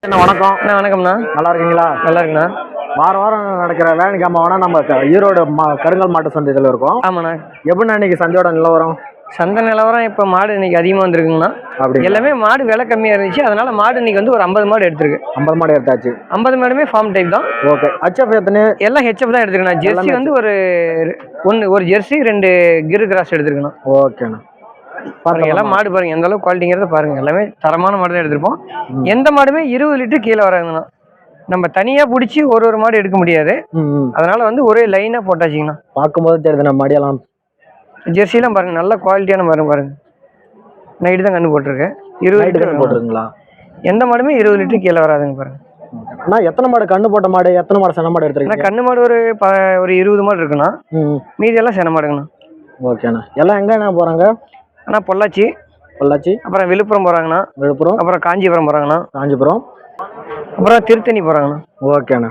அண்ணா வணக்கம். வணக்கம்ண்ணா. நல்லா இருக்கீங்களா? நல்லா இருக்குண்ணா. வாரம் வாரம் நடக்கிற வேலைக்காம வேணா நம்ம ஈரோடு கருங்கல் மாட்டு சந்தையில் இருக்கோம். ஆமாண்ணா. எப்படின்னா இன்னைக்கு சந்தையோட நிலவரம்? சந்தை நிலவரம் இப்போ மாடு இன்னைக்கு அதிகமாக வந்திருக்குங்கண்ணா. அப்படி எல்லாமே மாடு விலை கம்மியாக இருந்துச்சு, அதனால மாடு இன்னைக்கு வந்து ஒரு 50 மாடு எடுத்திருக்கு. 50 மாடு எடுத்தாச்சு. 50 மாடுமே ஃபார்ம் டைப் தான். ஓகே. ஹெச்எஃப் எத்தனை? எல்லாம் ஹெச்எஃப் தான் எடுத்துருக்கேன். ஜெர்சி வந்து ஒரு ஜெர்சி 2 கிரு கிராஸ் எடுத்துருக்கணும். ஓகேண்ணா. பாருங்க எல்லாம் மாடு பாருங்க எந்த அளவுக்கு குவாலிட்டிங்கிறத பாருங்க. எல்லாமே தரமான மாடு தான் எடுத்திருப்போம். எந்த மாடுமே 20 லிட்டர் கீழே வராதுங்கண்ணா. நம்ம தனியா பிடிச்சி ஒரு மாடு எடுக்க முடியாது. அதனால வந்து ஒரே லைனா போட்டாச்சுங்கண்ணா. பார்க்கும்போது தெரியுது நம்ம மாடியெல்லாம் ஜெர்சிலாம் பாருங்க நல்ல குவாலிட்டியான மாடு பாருங்க. நைட்டு தான் கண்ணு போட்டிருக்கேன். 20 லிட்டர் போட்டுருங்களா? எந்த மாடுமே 20 லிட்டர் கீழே வராதுங்க பாருங்க. அண்ணா எத்தனை மாடு கண்ணு போட்ட மாடு, எத்தனை மாடு சென மாடு எடுத்துருக்கீங்க? கண்ணு மாடு ஒரு 20 மாடு இருக்குண்ணா. மீதி எல்லாம் சென மாடுங்கண்ணா. ஓகேண்ணா. எல்லாம் எங்கண்ணா போறாங்க? அண்ணா பொள்ளாச்சி, அப்புறம் விழுப்புரம் போறாங்கண்ணா. விழுப்புரம், அப்புறம் காஞ்சிபுரம் போறாங்கண்ணா. காஞ்சிபுரம், அப்புறம் திருத்தணி போறாங்கண்ணா. ஓகேண்ணா.